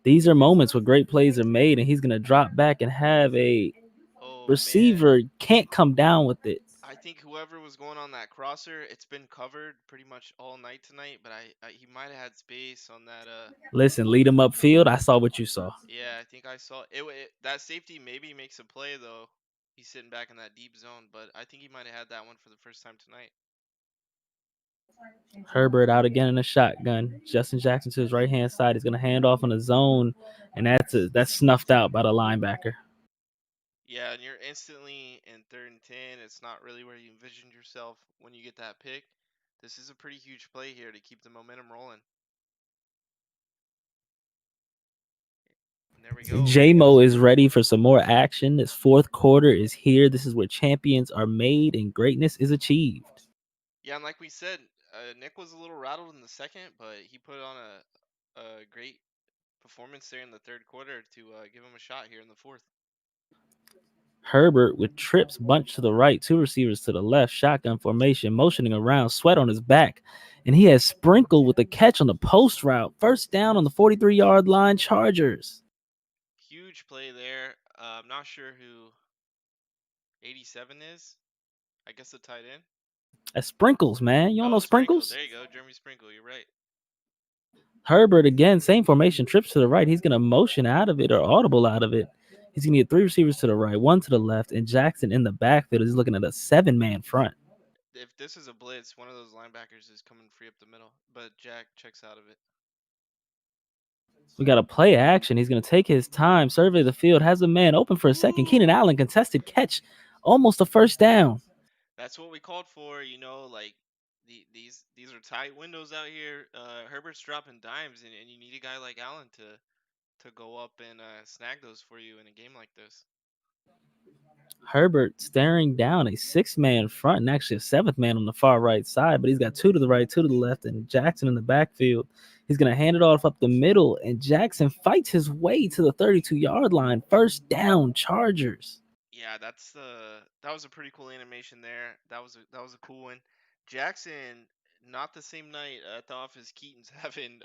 These are moments where great plays are made, and he's going to drop back and have a Oh man. receiver can't come down with it. I think whoever was going on that crosser, it's been covered pretty much all night tonight, but he might have had space on that. Listen, lead him upfield. I saw what you saw. Yeah, I think I saw it. That safety maybe makes a play though. He's sitting back in that deep zone, but I think he might have had that one for the first time tonight. Herbert out again in a shotgun. Justin Jackson to his right hand side. He's going to hand off on a zone, and that's snuffed out by the linebacker. Yeah, and you're instantly in 3rd and 10. It's not really where you envisioned yourself when you get that pick. This is a pretty huge play here to keep the momentum rolling. And there we go. J-Mo is ready for some more action. This fourth quarter is here. This is where champions are made and greatness is achieved. Yeah, and like we said, Nick was a little rattled in the second, but he put on a great performance there in the third quarter to give him a shot here in the fourth. Herbert with trips bunched to the right, 2 receivers to the left, shotgun formation, motioning around, sweat on his back. And he has Sprinkle with a catch on the post route. First down on the 43-yard line, Chargers. Huge play there. I'm not sure who 87 is. I guess the tight end. That's Sprinkles, man. You don't know Oh, Sprinkle. Sprinkles? There you go. Jeremy Sprinkle. You're right. Herbert again, same formation, trips to the right. He's going to motion out of it or audible out of it. He's going to get 3 receivers to the right, 1 to the left, and Jackson in the backfield is looking at a 7-man front. If this is a blitz, one of those linebackers is coming free up the middle, but Jack checks out of it. We got a play action. He's going to take his time, survey the field, has a man open for a second. Keenan Allen, contested catch, almost a first down. That's what we called for, like these are tight windows out here. Herbert's dropping dimes, and you need a guy like Allen to go up and snag those for you in a game like this. Herbert staring down a 6-man front and actually a 7th man on the far right side, but he's got 2 to the right, 2 to the left, and Jackson in the backfield. He's going to hand it off up the middle, and Jackson fights his way to the 32-yard line. First down, Chargers. Yeah, that was a pretty cool animation there. That was a cool one. Jackson, not the same night at the office Keaton's having.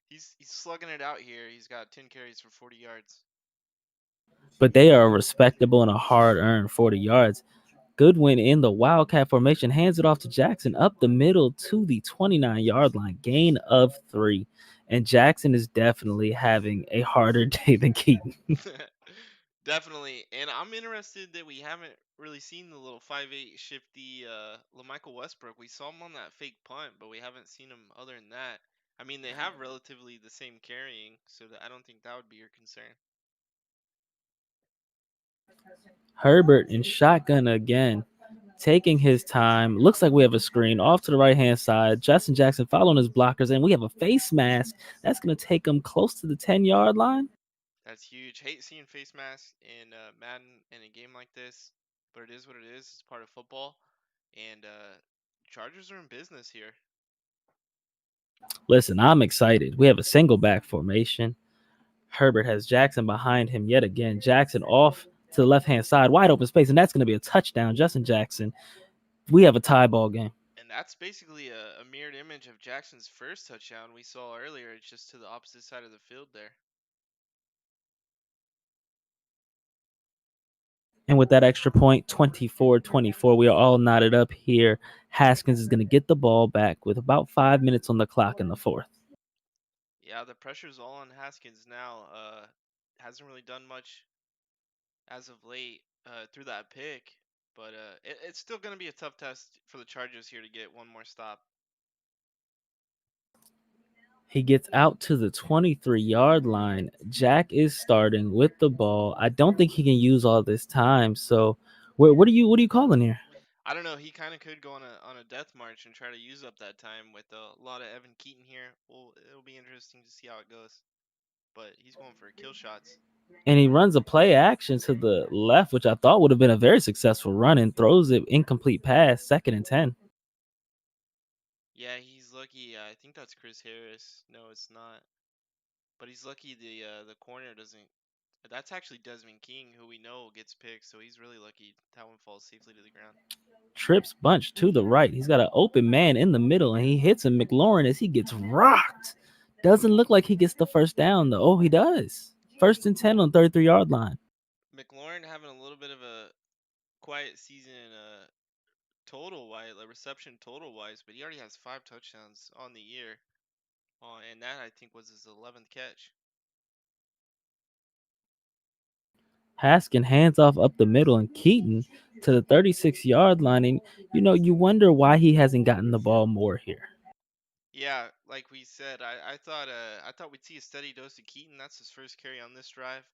He's slugging it out here. He's got 10 carries for 40 yards. But they are respectable and a hard-earned 40 yards. Goodwin in the Wildcat formation hands it off to Jackson up the middle to the 29-yard line, gain of 3. And Jackson is definitely having a harder day than Keaton. Definitely. And I'm interested that we haven't really seen the little 5'8" shifty LaMichael Westbrook. We saw him on that fake punt, but we haven't seen him other than that. I mean, they have relatively the same carrying, so I don't think that would be your concern. Herbert in shotgun again, taking his time. Looks like we have a screen off to the right hand side. Justin Jackson following his blockers, and we have a face mask that's going to take him close to the 10-yard line. That's huge. Hate seeing face masks in Madden in a game like this, but it is what it is. It's part of football, and Chargers are in business here. Listen, I'm excited. We have a single back formation. Herbert has Jackson behind him yet again. Jackson off to the left hand side, wide open space, and that's going to be a touchdown. Justin Jackson. We have a tie ball game. And that's basically a mirrored image of Jackson's first touchdown we saw earlier. It's just to the opposite side of the field there. And with that extra point, 24-24, we are all knotted up here. Haskins is going to get the ball back with about 5 minutes on the clock in the fourth. Yeah, the pressure's all on Haskins now. Hasn't really done much as of late through that pick, but it's still going to be a tough test for the Chargers here to get one more stop. He gets out to the 23-yard line. Jack is starting with the ball. I don't think he can use all this time. So, what are you calling here? I don't know. He kind of could go on a death march and try to use up that time with a lot of Evan Keaton here. Well, it'll be interesting to see how it goes. But he's going for kill shots. And he runs a play action to the left, which I thought would have been a very successful run, and throws it incomplete pass, 2nd and 10. Yeah, he's lucky. I think that's Chris Harris. No, it's not. But he's lucky the corner doesn't. That's actually Desmond King, who we know gets picked. So he's really lucky that one falls safely to the ground. Trips bunch to the right. He's got an open man in the middle, and he hits him. McLaurin as he gets rocked. Doesn't look like he gets the first down, though. Oh, he does. 1st and 10 on 33-yard line. McLaurin having a little bit of a quiet season total wise, like reception total wise, but he already has 5 touchdowns on the year. And that I think was his 11th catch. Haskin hands off up the middle, and Keaton to the 36-yard line. And, you wonder why he hasn't gotten the ball more here. Yeah, like we said, I thought we'd see a steady dose of Keaton. That's his first carry on this drive.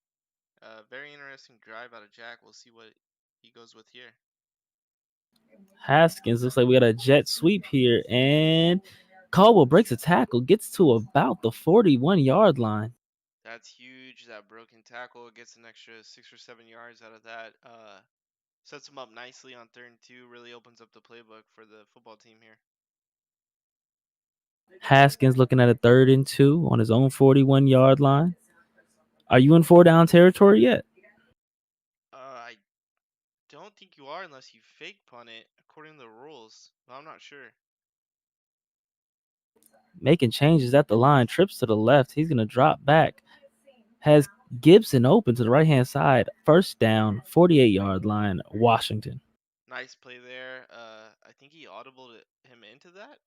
Very interesting drive out of Jack. We'll see what he goes with here. Haskins looks like we got a jet sweep here, and Caldwell breaks a tackle, gets to about the 41-yard line. That's huge. That broken tackle gets an extra 6 or 7 yards out of that. Sets him up nicely on 3rd and 2. Really opens up the playbook for the football team here. Haskins looking at a 3rd and 2 on his own 41-yard line. Are you in 4-down territory yet? I don't think you are unless you fake punt it according to the rules. But I'm not sure. Making changes at the line, trips to the left. He's going to drop back. Has Gibson open to the right-hand side. 1st down, 48-yard line, Washington. Nice play there. I think he audibled him into that.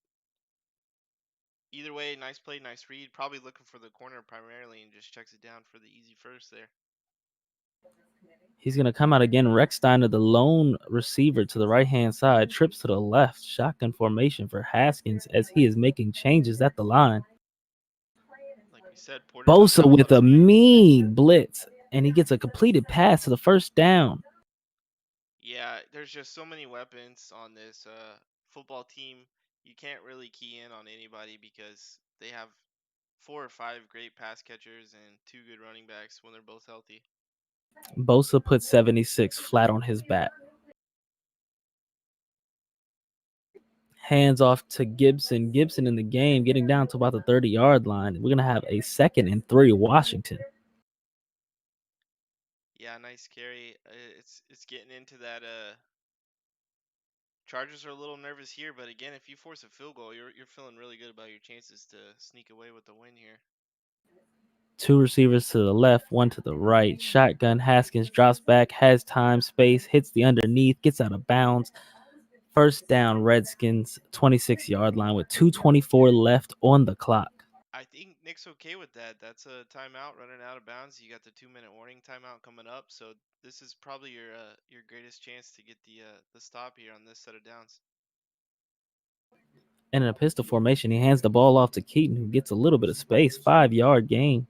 Either way, nice play, nice read. Probably looking for the corner primarily and just checks it down for the easy first there. He's going to come out again. Recksteiner, the lone receiver to the right-hand side, trips to the left. Shotgun formation for Haskins as he is making changes at the line. Like we said, Porter does have Bosa a lot with of a speed. mean blitz, and he gets a completed pass to the 1st down. Yeah, there's just so many weapons on this football team. You can't really key in on anybody because they have 4 or 5 great pass catchers and 2 good running backs when they're both healthy. Bosa put 76 flat on his back. Hands off to Gibson. Gibson in the game, getting down to about the 30-yard line. We're going to have a 2nd and 3 Washington. Yeah, nice carry. It's getting into that. Chargers are a little nervous here, but again, if you force a field goal, you're feeling really good about your chances to sneak away with the win here. Two receivers to the left, one to the right. Shotgun. Haskins drops back, has time, space, hits the underneath, gets out of bounds. First down, Redskins, 26-yard line with 2:24 left on the clock. I think Nick's okay with that. That's a timeout running out of bounds. You got the 2 minute warning timeout coming up, so this is probably your greatest chance to get the stop here on this set of downs. And in a pistol formation, he hands the ball off to Keaton, who gets a little bit of space. 5-yard gain.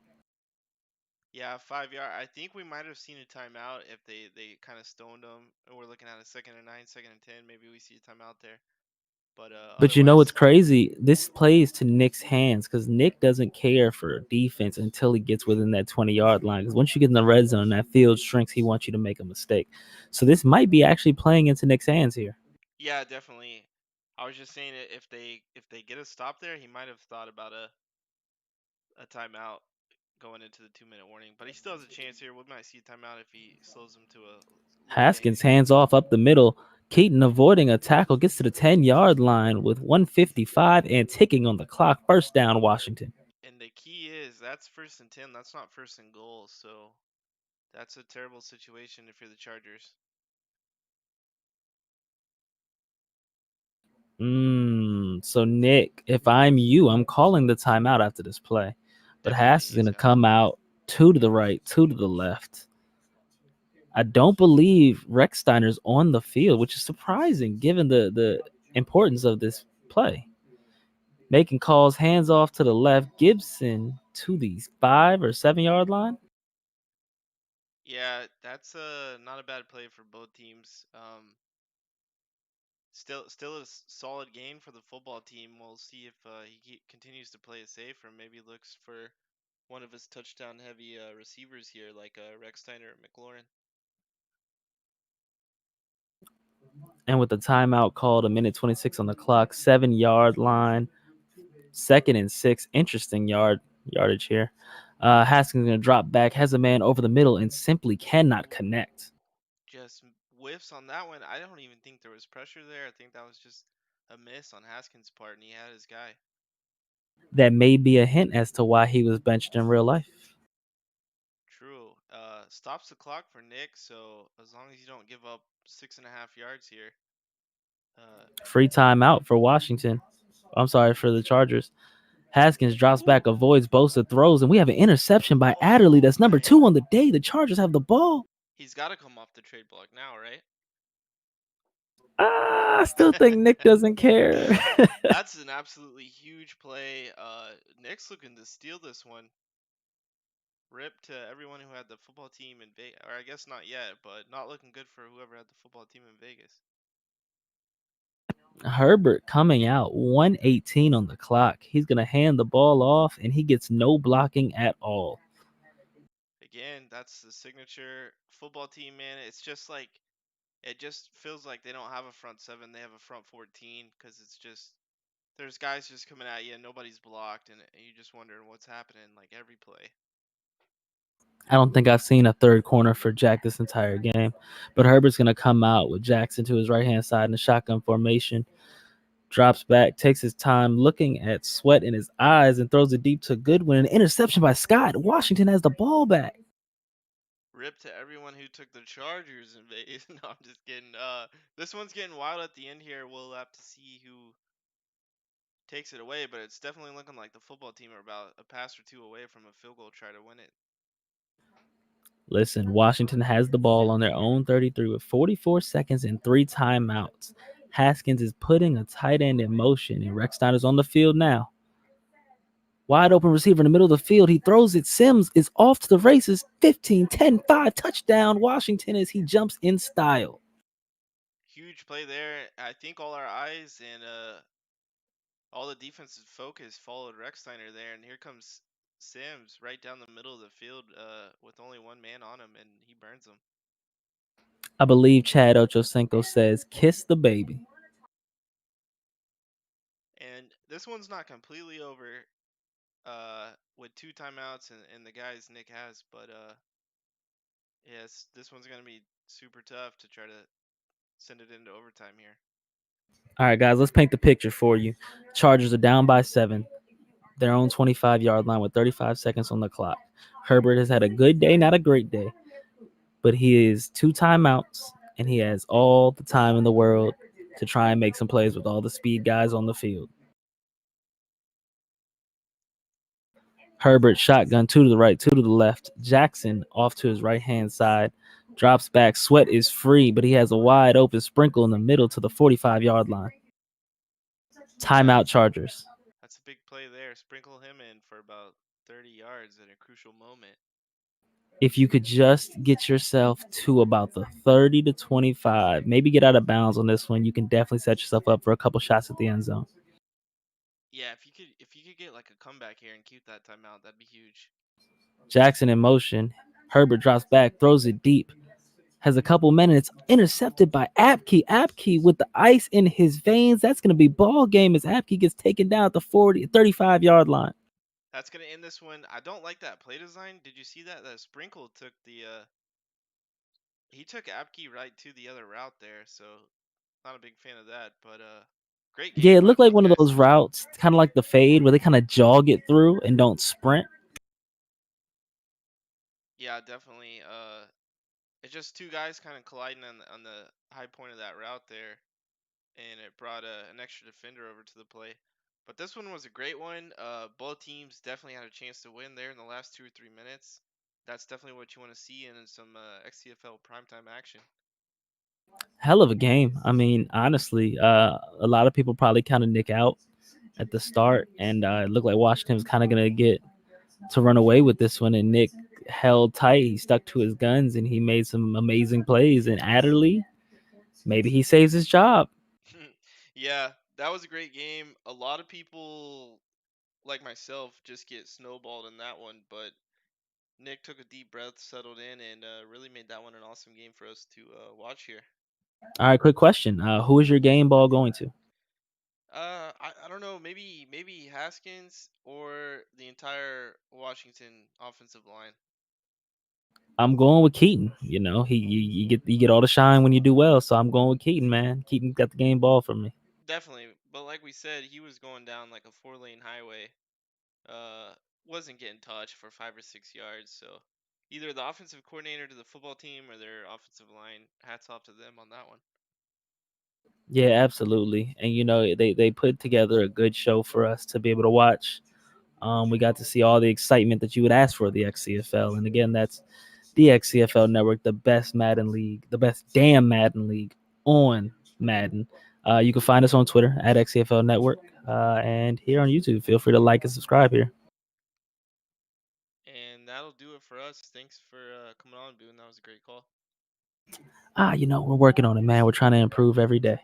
Yeah, 5 yard. I think we might have seen a timeout if they kind of stoned him. We're looking at a 2nd and 9, 2nd and 10. Maybe we see a timeout there. But But you know what's otherwise, crazy? This plays to Nick's hands because Nick doesn't care for defense until he gets within that 20-yard line. Because once you get in the red zone, that field shrinks. He wants you to make a mistake. So this might be actually playing into Nick's hands here. yeah, definitely. I was just saying that if they get a stop there, he might have thought about a timeout going into the 2 minute warning. But he still has a chance here. We might see a timeout if he slows him to a little gain. Haskins hands off up the middle. Keaton avoiding a tackle gets to the 10-yard line with 1:55 and ticking on the clock. First down, Washington. And the key is that's 1st and 10. That's not 1st and goal. So that's a terrible situation if you're the Chargers. So Nick, if I'm you, I'm calling the timeout after this play. But Definitely, Hask is he's going to got to. come out two to the right, two to the left. I don't believe Rexsteiner's on the field, which is surprising given the importance of this play. Making calls, hands off to the left. Gibson to the 5 or 7 yard line. Yeah, that's not a bad play for both teams. Still a solid gain for the football team. We'll see if he continues to play it safe or maybe looks for one of his touchdown heavy receivers here, like Rexsteiner or McLaurin. And with the timeout called, a minute 26 on the clock, 7 yard line, 2nd and 6. Interesting yardage here. Haskins going to drop back, has a man over the middle, and simply cannot connect. Just whiffs on that one. I don't even think there was pressure there. I think that was just a miss on Haskins' part, and he had his guy. That may be a hint as to why he was benched in real life. True. Stops the clock for Nick, so as long as you don't give up 6.5 yards here. Free timeout for Washington. I'm sorry, for the Chargers. Haskins drops back, avoids Bosa throws, and we have an interception by Adderley. That's number 2 on the day. The Chargers have the ball. He's got to come off the trade block now, right? I still think Nick doesn't care. That's an absolutely huge play. Nick's looking to steal this one. Rip to everyone who had the football team in Vegas, or I guess not yet, but not looking good for whoever had the football team in Vegas. Herbert coming out, 1:18 on the clock. He's going to hand the ball off, and he gets no blocking at all. Again, that's the signature football team, man. It's just like, it just feels like they don't have a front seven. They have a front 14 because it's just, there's guys just coming at you and nobody's blocked, and you're just wondering what's happening like every play. I don't think I've seen a third corner for Jack this entire game. But Herbert's going to come out with Jackson to his right-hand side in the shotgun formation. Drops back, takes his time, looking at sweat in his eyes, and throws it deep to Goodwin. An interception by Scott. Washington has the ball back. Rip to everyone who took the Chargers in Vegas. No, I'm just kidding. This one's getting wild at the end here. We'll have to see who takes it away, but it's definitely looking like the football team are about a pass or two away from a field goal try to win it. Listen, Washington has the ball on their own 33 with 44 seconds and 3 timeouts. Haskins is putting a tight end in motion, and Rexsteiner's on the field now. Wide open receiver in the middle of the field. He throws it. Sims is off to the races. 15, 10, 5, touchdown Washington as he jumps in style. Huge play there. I think all our eyes and all the defensive focus followed Rexsteiner there, and here comes Sims right down the middle of the field with only one man on him, and he burns him. I believe Chad Ochocinco says, "Kiss the baby." And this one's not completely over with 2 timeouts and the guys Nick has, but yes, this one's going to be super tough to try to send it into overtime here. All right, guys, let's paint the picture for you. Chargers are down by 7. their own 25-yard line with 35 seconds on the clock. Herbert has had a good day, not a great day, but he is 2 timeouts and he has all the time in the world to try and make some plays with all the speed guys on the field. Herbert shotgun, two to the right, two to the left. Jackson off to his right hand side. Drops back. Sweat is free, but he has a wide open sprinkle in the middle to the 45-yard line. Yeah, Timeout Chargers. that's a big play there. Sprinkle him in for about 30 yards at a crucial moment. If you could just get yourself to about the 30 to 25, maybe get out of bounds on this one, you can definitely set yourself up for a couple shots at the end zone. Yeah, if you could get like a comeback here and keep that timeout, that'd be huge. Jackson in motion. Herbert drops back, throws it deep. Has a couple minutes, intercepted by Apke. Apke with the ice in his veins. That's going to be ball game as Apke gets taken down at the 35-yard line. That's gonna end this one. I don't like that play design. Did you see that? That Sprinkle took the he took Apke right to the other route there, so not a big fan of that. But great Yeah, game it by looked like both one of guys. those routes, kind of like the fade, where they kind of jog it through and don't sprint. Yeah, definitely. It's just two guys kind of colliding on the high point of that route there, and it brought an extra defender over to the play. But this one was a great one. Both teams definitely had a chance to win there in the last 2 or 3 minutes. That's definitely what you want to see in some XCFL primetime action. Hell of a game. I mean, honestly, a lot of people probably kind of nick out at the start, and it looked like Washington was kind of going to get to run away with this one, and Nick held tight. He stuck to his guns, and he made some amazing plays. And Adderley, maybe he saves his job. Yeah, that was a great game. A lot of people, like myself, just get snowballed in that one, but Nick took a deep breath, settled in, and really made that one an awesome game for us to watch here. All right, quick question. Who is your game ball going to? I don't know, maybe Haskins or the entire Washington offensive line. I'm going with Keaton. You know, you get all the shine when you do well, so I'm going with Keaton, man. Keaton got the game ball for me. Definitely, but like we said, he was going down like a four-lane highway. Uh, wasn't getting touched for 5 or 6 yards. So either the offensive coordinator to the football team or their offensive line, hats off to them on that one. Yeah, absolutely. And they put together a good show for us to be able to watch. We got to see all the excitement that you would ask for the XCFL, and again, that's the XCFL Network, the best Madden league, the best damn Madden league on Madden. You can find us on Twitter at XCFL Network, and here on YouTube. Feel free to like and subscribe here. And that'll do it for us. Thanks for coming on, Boone. That was a great call. We're working on it, man. We're trying to improve every day.